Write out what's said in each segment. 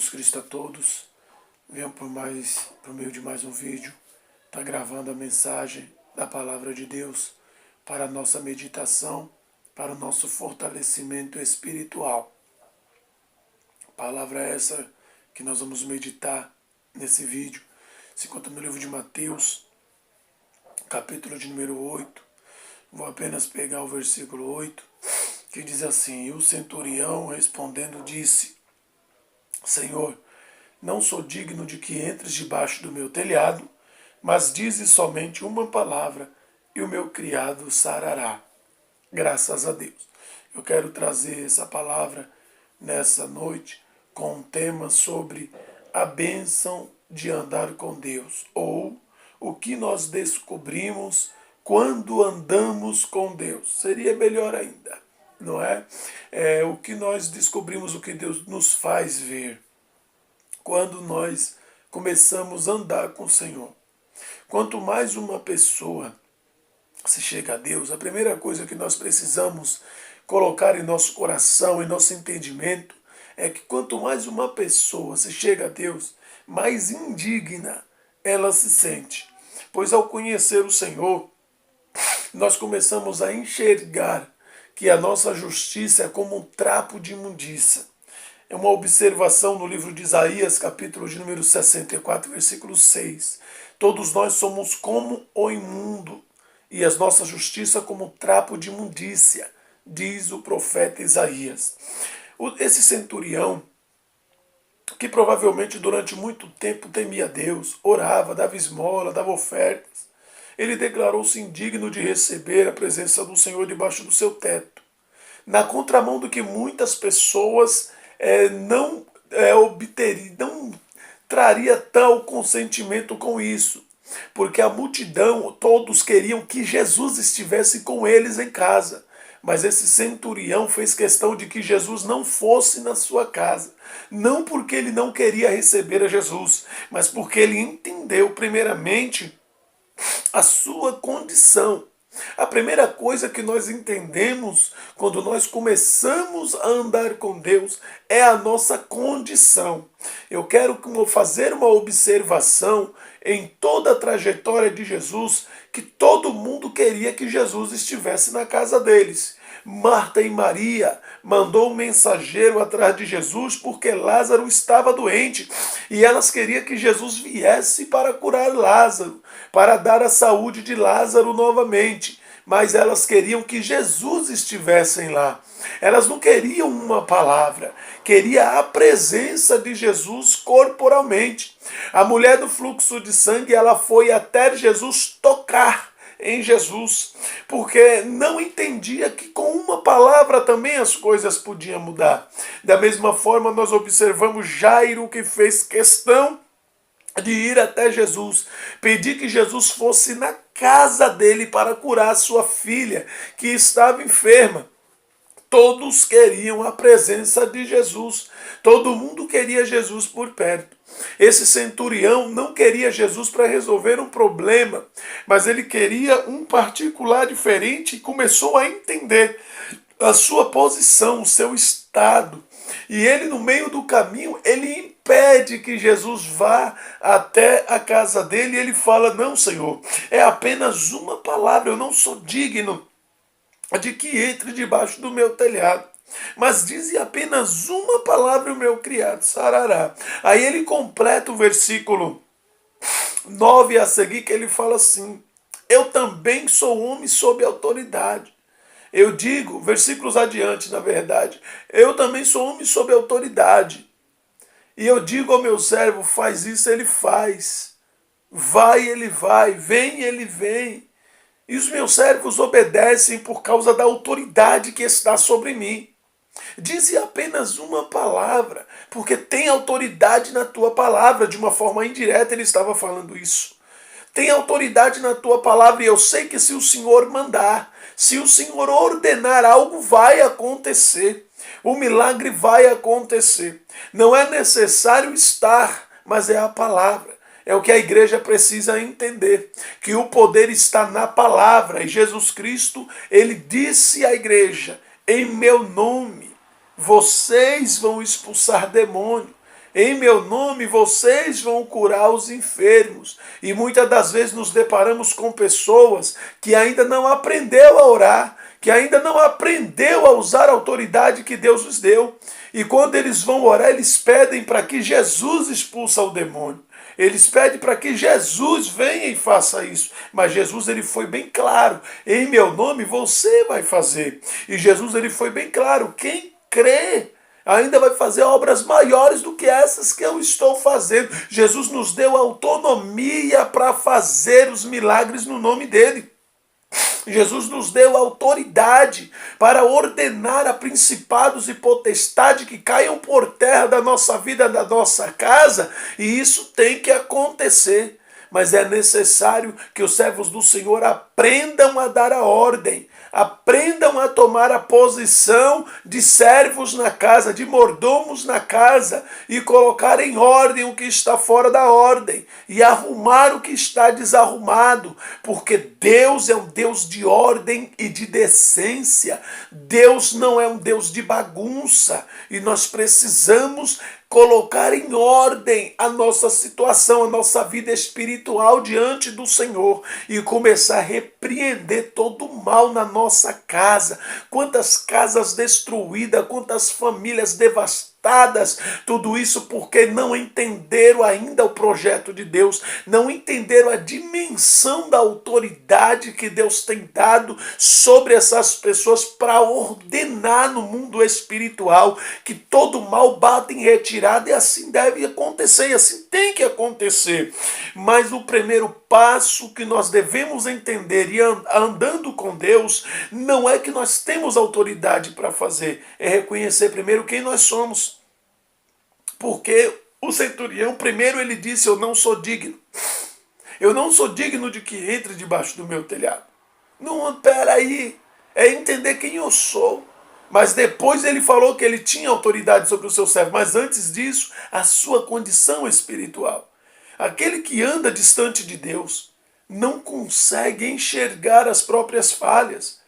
Jesus Cristo a todos. Venham por meio de mais um vídeo, está gravando a mensagem da Palavra de Deus para a nossa meditação, para o nosso fortalecimento espiritual. Palavra essa que nós vamos meditar nesse vídeo se encontra no livro de Mateus, capítulo de número 8. Vou apenas pegar o versículo 8, que diz assim: E o centurião respondendo disse: Senhor, não sou digno de que entres debaixo do meu telhado, mas dize somente uma palavra e o meu criado sarará. Graças a Deus. Eu quero trazer essa palavra nessa noite com um tema sobre a bênção de andar com Deus, ou o que nós descobrimos quando andamos com Deus. Seria melhor ainda, não é? O que nós descobrimos, o que Deus nos faz ver quando nós começamos a andar com o Senhor. Quanto mais uma pessoa se chega a Deus, a primeira coisa que nós precisamos colocar em nosso coração, em nosso entendimento, é que quanto mais uma pessoa se chega a Deus, mais indigna ela se sente. Pois ao conhecer o Senhor, nós começamos a enxergar que a nossa justiça é como um trapo de imundícia. É uma observação no livro de Isaías, capítulo de número 64, versículo 6. Todos nós somos como o imundo, e as nossas justiças como trapo de imundícia, diz o profeta Isaías. Esse centurião, que provavelmente durante muito tempo temia Deus, orava, dava esmola, dava ofertas, ele declarou-se indigno de receber a presença do Senhor debaixo do seu teto. Na contramão do que muitas pessoas não traria tal consentimento com isso, porque a multidão, todos queriam que Jesus estivesse com eles em casa, mas esse centurião fez questão de que Jesus não fosse na sua casa, não porque ele não queria receber a Jesus, mas porque ele entendeu primeiramente a sua condição. A primeira coisa que nós entendemos quando nós começamos a andar com Deus é a nossa condição. Eu quero fazer uma observação em toda a trajetória de Jesus, que todo mundo queria que Jesus estivesse na casa deles. Marta e Maria mandou um mensageiro atrás de Jesus porque Lázaro estava doente e elas queriam que Jesus viesse para curar Lázaro, para dar a saúde de Lázaro novamente. Mas elas queriam que Jesus estivesse lá. Elas não queriam uma palavra, queria a presença de Jesus corporalmente. A mulher do fluxo de sangue, ela foi até Jesus tocar em Jesus, porque não entendia que com uma palavra também as coisas podiam mudar. Da mesma forma, nós observamos Jairo, que fez questão de ir até Jesus, pedir que Jesus fosse na casa dele para curar sua filha, que estava enferma. Todos queriam a presença de Jesus. Todo mundo queria Jesus por perto. Esse centurião não queria Jesus para resolver um problema, mas ele queria um particular diferente e começou a entender a sua posição, o seu estado. E ele, no meio do caminho, ele impede que Jesus vá até a casa dele e ele fala: Não, Senhor, é apenas uma palavra, eu não sou digno de que entre debaixo do meu telhado, mas dize apenas uma palavra e o meu criado sarará. Aí ele completa o versículo 9 a seguir, que ele fala assim: Eu também sou homem sob autoridade. Eu digo, versículos adiante, na verdade, eu também sou homem sob autoridade. E eu digo ao meu servo: faz isso, ele faz. Vai, ele vai. Vem, ele vem. E os meus servos obedecem por causa da autoridade que está sobre mim. Dize apenas uma palavra, porque tem autoridade na tua palavra. De uma forma indireta ele estava falando isso. Tem autoridade na tua palavra, e eu sei que se o Senhor mandar, se o Senhor ordenar, algo vai acontecer. O milagre vai acontecer. Não é necessário estar, mas é a palavra. É o que a igreja precisa entender, que o poder está na palavra. E Jesus Cristo, ele disse à igreja: em meu nome, vocês vão expulsar demônio. Em meu nome vocês vão curar os enfermos. E muitas das vezes nos deparamos com pessoas que ainda não aprendeu a orar, que ainda não aprendeu a usar a autoridade que Deus nos deu. E quando eles vão orar, eles pedem para que Jesus expulsa o demônio. Eles pedem para que Jesus venha e faça isso. Mas Jesus ele foi bem claro. Em meu nome você vai fazer. E Jesus ele foi bem claro. Quem crê ainda vai fazer obras maiores do que essas que eu estou fazendo. Jesus nos deu autonomia para fazer os milagres no nome dele. Jesus nos deu autoridade para ordenar a principados e potestades que caiam por terra da nossa vida, da nossa casa, e isso tem que acontecer. Mas é necessário que os servos do Senhor aprendam a dar a ordem, aprendam a tomar a posição de servos na casa, de mordomos na casa, e colocar em ordem o que está fora da ordem, e arrumar o que está desarrumado, porque Deus é um Deus de ordem e de decência. Deus não é um Deus de bagunça, e nós precisamos colocar em ordem a nossa situação, a nossa vida espiritual diante do Senhor e começar a repreender todo o mal na nossa casa. Quantas casas destruídas, quantas famílias devastadas, tudo isso porque não entenderam ainda o projeto de Deus, não entenderam a dimensão da autoridade que Deus tem dado sobre essas pessoas para ordenar no mundo espiritual que todo mal bate em retirada, e assim deve acontecer, e assim tem que acontecer. Mas o primeiro passo que nós devemos entender e andando com Deus, não é que nós temos autoridade para fazer, é reconhecer primeiro quem nós somos. Porque o centurião, primeiro ele disse, eu não sou digno. Eu não sou digno de que entre debaixo do meu telhado. Não, peraí, é entender quem eu sou. Mas depois ele falou que ele tinha autoridade sobre o seu servo. Mas antes disso, a sua condição espiritual. Aquele que anda distante de Deus não consegue enxergar as próprias falhas.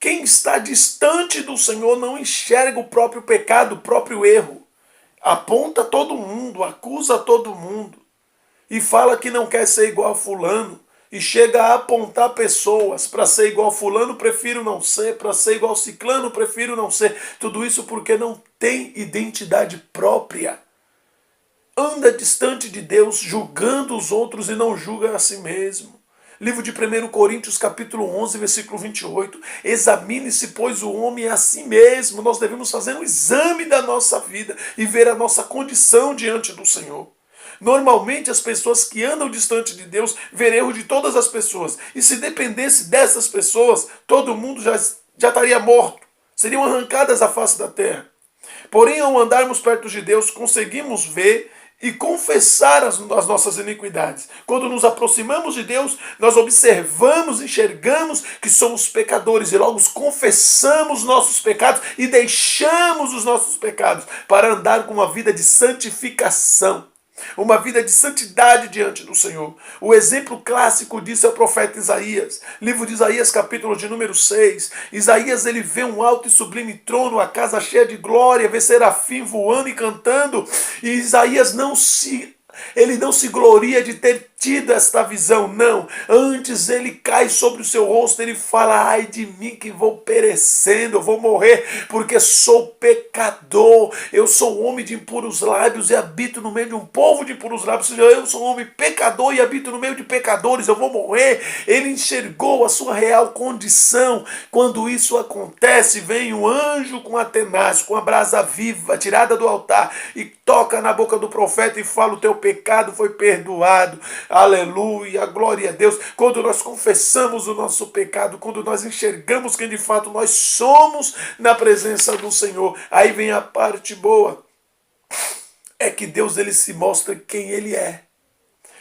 Quem está distante do Senhor não enxerga o próprio pecado, o próprio erro. Aponta todo mundo, acusa todo mundo. E fala que não quer ser igual a fulano. E chega a apontar pessoas. Para ser igual a fulano, prefiro não ser. Para ser igual a ciclano, prefiro não ser. Tudo isso porque não tem identidade própria. Anda distante de Deus, julgando os outros e não julga a si mesmo. Livro de 1 Coríntios, capítulo 11, versículo 28. Examine-se, pois, o homem a si mesmo. Nós devemos fazer um exame da nossa vida e ver a nossa condição diante do Senhor. Normalmente, as pessoas que andam distante de Deus vêem erro de todas as pessoas. E se dependesse dessas pessoas, todo mundo já estaria morto. Seriam arrancadas à face da terra. Porém, ao andarmos perto de Deus, conseguimos ver e confessar as nossas iniquidades. Quando nos aproximamos de Deus, nós observamos, enxergamos que somos pecadores e logo confessamos nossos pecados e deixamos os nossos pecados para andar com uma vida de santificação, uma vida de santidade diante do Senhor. O exemplo clássico disso é o profeta Isaías. Livro de Isaías, capítulo de número 6. Isaías ele vê um alto e sublime trono, a casa cheia de glória, vê serafim voando e cantando. E Isaías não se gloria de ter tido esta visão, não. Antes ele cai sobre o seu rosto, ele fala, ai de mim que vou perecendo, eu vou morrer, porque sou pecador, eu sou um homem de impuros lábios e habito no meio de um povo de impuros lábios, eu sou um homem pecador e habito no meio de pecadores, eu vou morrer. Ele enxergou a sua real condição. Quando isso acontece, vem um anjo com a tenaz, com a brasa viva, tirada do altar, e toca na boca do profeta e fala, o teu pecado foi perdoado. Aleluia, glória a Deus. Quando nós confessamos o nosso pecado, quando nós enxergamos quem de fato nós somos na presença do Senhor, aí vem a parte boa. É que Deus ele se mostra quem ele é.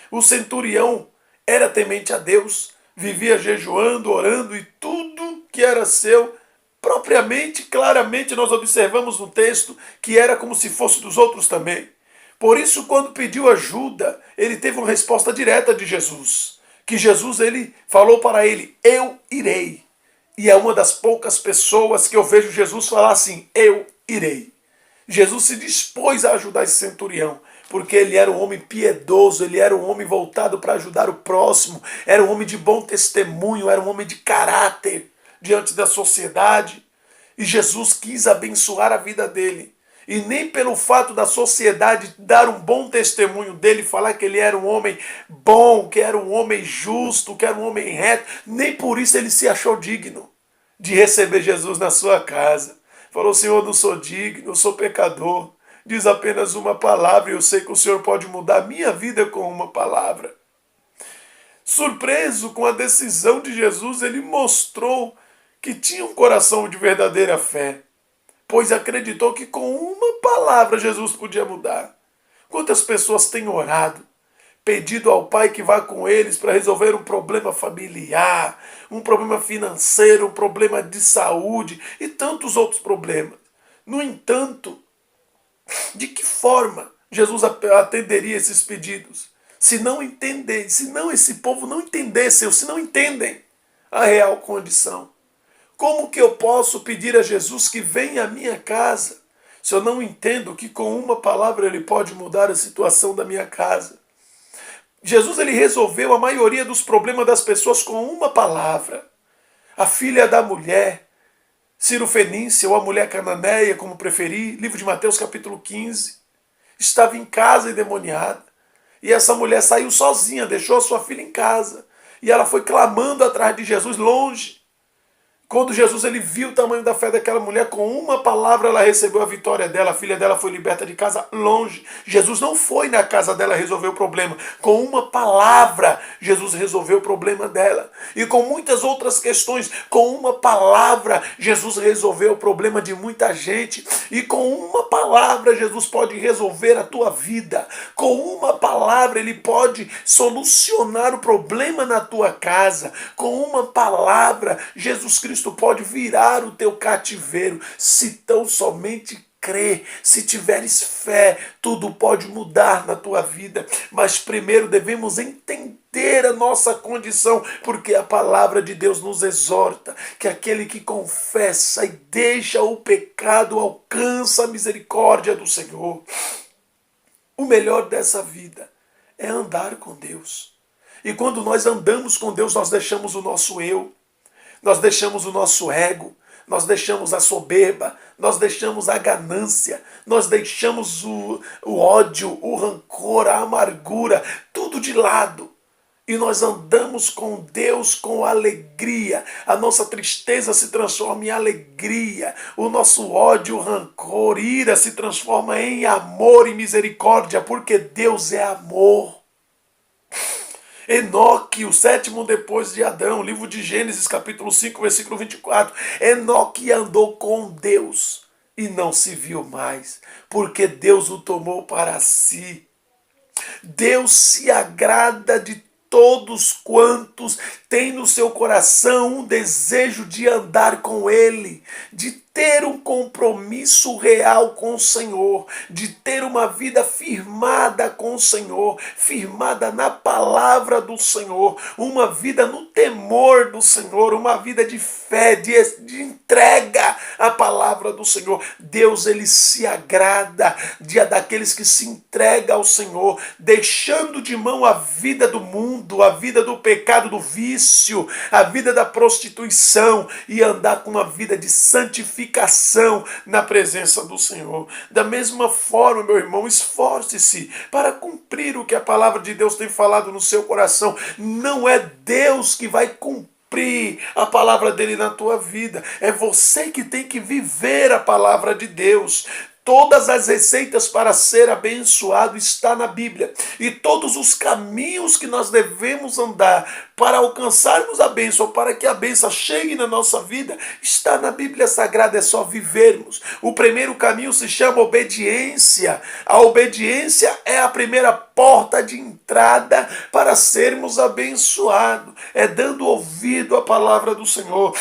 O centurião era temente a Deus, vivia jejuando, orando e tudo que era seu, propriamente, claramente nós observamos no texto que era como se fosse dos outros também. Por isso, quando pediu ajuda, ele teve uma resposta direta de Jesus. Que Jesus ele falou para ele, eu irei. E é uma das poucas pessoas que eu vejo Jesus falar assim, eu irei. Jesus se dispôs a ajudar esse centurião. porque ele era um homem piedoso, ele era um homem voltado para ajudar o próximo, era um homem de bom testemunho, era um homem de caráter diante da sociedade. E Jesus quis abençoar a vida dele. E nem pelo fato da sociedade dar um bom testemunho dele, falar que ele era um homem bom, que era um homem justo, que era um homem reto, nem por isso ele se achou digno de receber Jesus na sua casa. Falou: Senhor, não sou digno, eu sou pecador. Diz apenas uma palavra e eu sei que o Senhor pode mudar a minha vida com uma palavra. Surpreso com a decisão de Jesus, ele mostrou que tinha um coração de verdadeira fé, pois acreditou que com uma palavra Jesus podia mudar. Quantas pessoas têm orado, pedido ao Pai que vá com eles para resolver um problema familiar, um problema financeiro, um problema de saúde e tantos outros problemas. No entanto, de que forma Jesus atenderia esses pedidos? Se não entender, se não esse povo não entendesse, ou se não entendem a real condição. Como que eu posso pedir a Jesus que venha à minha casa, se eu não entendo que com uma palavra ele pode mudar a situação da minha casa? Jesus ele resolveu a maioria dos problemas das pessoas com uma palavra. A filha da mulher, Cirofenícia, ou a mulher cananeia, como preferir, livro de Mateus capítulo 15, estava em casa endemoniada. E essa mulher saiu sozinha, deixou a sua filha em casa. E ela foi clamando atrás de Jesus longe. Quando Jesus ele viu o tamanho da fé daquela mulher, com uma palavra ela recebeu a vitória dela, a filha dela foi liberta de casa longe. Jesus não foi na casa dela resolver o problema. Com uma palavra, Jesus resolveu o problema dela. E com muitas outras questões, com uma palavra, Jesus resolveu o problema de muita gente. E com uma palavra, Jesus pode resolver a tua vida. Com uma palavra, ele pode solucionar o problema na tua casa. Com uma palavra, Jesus Cristo pode virar o teu cativeiro, se tão somente crer, se tiveres fé, tudo pode mudar na tua vida. Mas primeiro devemos entender a nossa condição, porque a palavra de Deus nos exorta que aquele que confessa e deixa o pecado alcança a misericórdia do Senhor. O melhor dessa vida é andar com Deus. E quando nós andamos com Deus, nós deixamos o nosso eu. Nós deixamos o nosso ego, nós deixamos a soberba, nós deixamos a ganância, nós deixamos o ódio, o rancor, a amargura, tudo de lado. E nós andamos com Deus com alegria. A nossa tristeza se transforma em alegria. O nosso ódio, rancor, ira se transforma em amor e misericórdia, porque Deus é amor. Enoque, o sétimo depois de Adão, livro de Gênesis, capítulo 5, versículo 24. Enoque andou com Deus e não se viu mais, porque Deus o tomou para si. Deus se agrada de todos quantos têm no seu coração um desejo de andar com Ele, de ter um compromisso real com o Senhor, de ter uma vida firmada com o Senhor, firmada na palavra do Senhor, uma vida no temor do Senhor, uma vida de fé, de entrega à palavra do Senhor. Deus ele se agrada daqueles que se entregam ao Senhor, deixando de mão a vida do mundo, a vida do pecado, do vício, a vida da prostituição e andar com uma vida de santificação na presença do Senhor. Da mesma forma, meu irmão, esforce-se para cumprir o que a palavra de Deus tem falado no seu coração. Não é Deus que vai cumprir a palavra dele na tua vida. É você que tem que viver a palavra de Deus. Todas as receitas para ser abençoado está na Bíblia. E todos os caminhos que nós devemos andar para alcançarmos a bênção, para que a bênção chegue na nossa vida, está na Bíblia Sagrada, é só vivermos. O primeiro caminho se chama obediência. A obediência é a primeira porta de entrada para sermos abençoados. É dando ouvido à palavra do Senhor.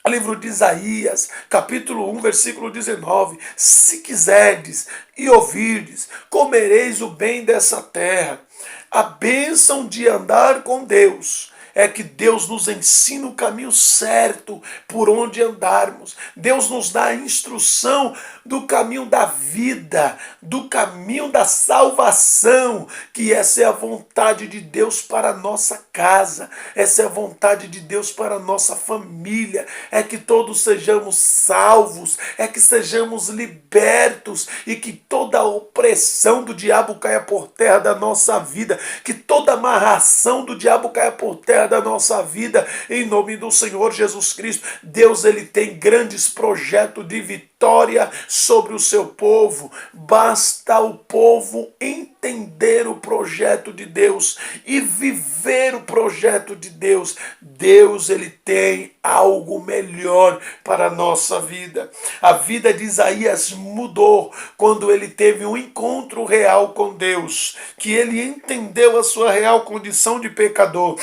Livro de Isaías, capítulo 1, versículo 19. Se quiserdes e ouvirdes, comereis o bem dessa terra. A bênção de andar com Deus é que Deus nos ensina o caminho certo por onde andarmos. Deus nos dá a instrução do caminho da vida, do caminho da salvação, que essa é a vontade de Deus para a nossa casa, essa é a vontade de Deus para a nossa família, é que todos sejamos salvos, é que sejamos libertos e que toda a opressão do diabo caia por terra da nossa vida, que toda amarração do diabo caia por terra da nossa vida, em nome do Senhor Jesus Cristo. Deus, ele tem grandes projetos de vitória sobre o seu povo. Basta o povo entender o projeto de Deus e viver o projeto de Deus. Deus, ele tem algo melhor para a nossa vida. A vida de Isaías mudou quando ele teve um encontro real com Deus, que ele entendeu a sua real condição de pecador.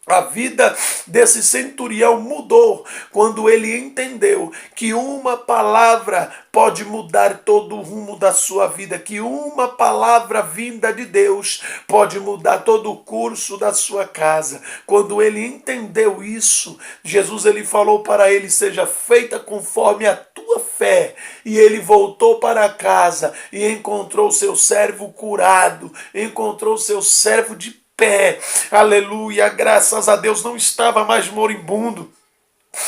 A vida desse centurião mudou quando ele entendeu que uma palavra pode mudar todo o rumo da sua vida, que uma palavra vinda de Deus pode mudar todo o curso da sua casa. Quando ele entendeu isso, Jesus, ele falou para ele: seja feita conforme a tua fé. E ele voltou para casa e encontrou seu servo curado, encontrou seu servo de pé, aleluia, graças a Deus. Não estava mais moribundo,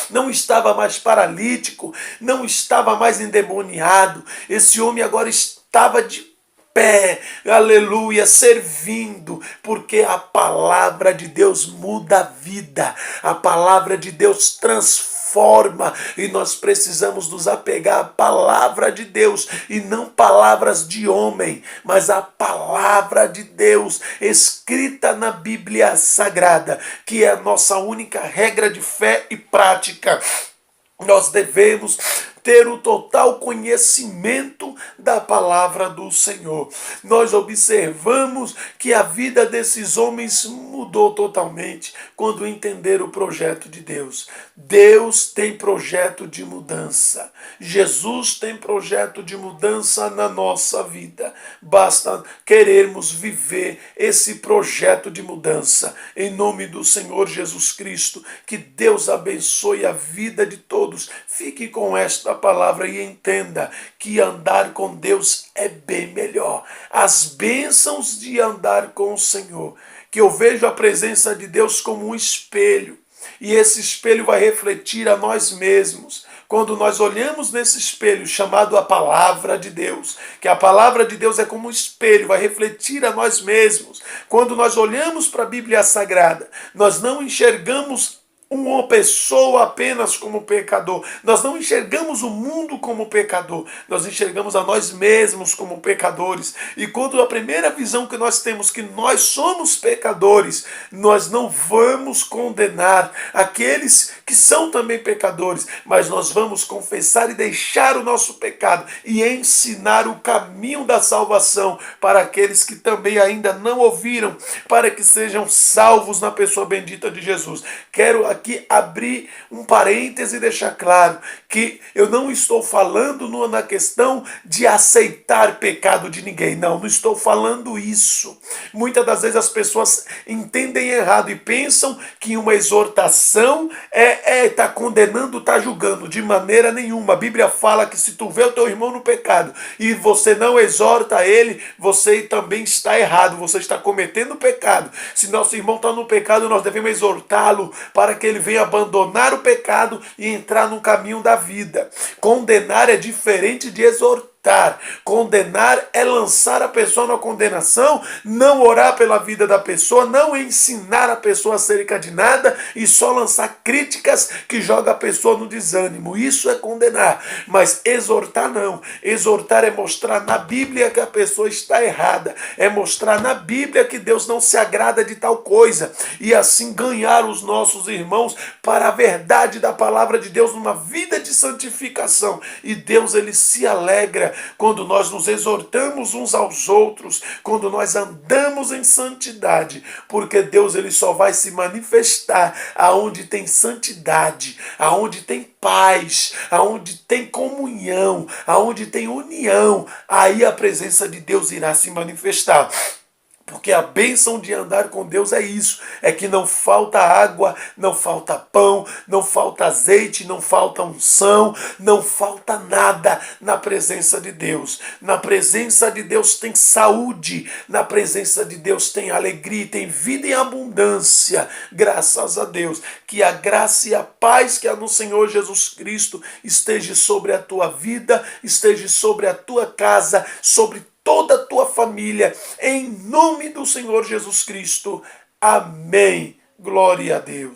não estava mais paralítico, não estava mais endemoniado. Esse homem agora estava de pé, aleluia, servindo, porque a palavra de Deus muda a vida, a palavra de Deus transforma, e nós precisamos nos apegar à palavra de Deus e não palavras de homem, mas a palavra de Deus escrita na Bíblia Sagrada, que é a nossa única regra de fé e prática. Nós devemos ter o total conhecimento da palavra do Senhor. Nós observamos que a vida desses homens mudou totalmente quando entenderam o projeto de Deus. Deus tem projeto de mudança. Jesus tem projeto de mudança na nossa vida. Basta querermos viver esse projeto de mudança. Em nome do Senhor Jesus Cristo, que Deus abençoe a vida de todos. Fique com esta palavra e entenda que andar com Deus é bem melhor. As bênçãos de andar com o Senhor, que eu vejo a presença de Deus como um espelho, e esse espelho vai refletir a nós mesmos. Quando nós olhamos nesse espelho chamado a palavra de Deus, que a palavra de Deus é como um espelho, vai refletir a nós mesmos. Quando nós olhamos para a Bíblia Sagrada, nós não enxergamos uma pessoa apenas como pecador. Nós não enxergamos o mundo como pecador. Nós enxergamos a nós mesmos como pecadores. E quando a primeira visão que nós temos que nós somos pecadores, nós não vamos condenar aqueles que são também pecadores, mas nós vamos confessar e deixar o nosso pecado e ensinar o caminho da salvação para aqueles que também ainda não ouviram, para que sejam salvos na pessoa bendita de Jesus. Quero aqui abrir um parêntese e deixar claro que eu não estou falando na questão de aceitar pecado de ninguém. Não estou falando isso. Muitas das vezes as pessoas entendem errado e pensam que uma exortação está condenando, está julgando. De maneira nenhuma. A Bíblia fala que se tu vê o teu irmão no pecado e você não exorta ele, você também está errado, você está cometendo pecado. Se nosso irmão está no pecado, nós devemos exortá-lo para que ele venha abandonar o pecado e entrar no caminho da vida. Condenar é diferente de exortar. Condenar é lançar a pessoa na condenação, não orar pela vida da pessoa, não ensinar a pessoa acerca de nada e só lançar críticas que joga a pessoa no desânimo. Isso é condenar, mas exortar não. Exortar é mostrar na Bíblia que a pessoa está errada, é mostrar na Bíblia que Deus não se agrada de tal coisa e assim ganhar os nossos irmãos para a verdade da palavra de Deus numa vida de santificação. E Deus, ele se alegra quando nós nos exortamos uns aos outros, quando nós andamos em santidade, porque Deus, ele só vai se manifestar aonde tem santidade, aonde tem paz, aonde tem comunhão, aonde tem união. Aí a presença de Deus irá se manifestar. Porque a bênção de andar com Deus é isso, é que não falta água, não falta pão, não falta azeite, não falta unção, não falta nada na presença de Deus. Na presença de Deus tem saúde, na presença de Deus tem alegria, tem vida em abundância, graças a Deus. Que a graça e a paz que há no Senhor Jesus Cristo esteja sobre a tua vida, esteja sobre a tua casa, sobre toda a tua família, em nome do Senhor Jesus Cristo. Amém. Glória a Deus.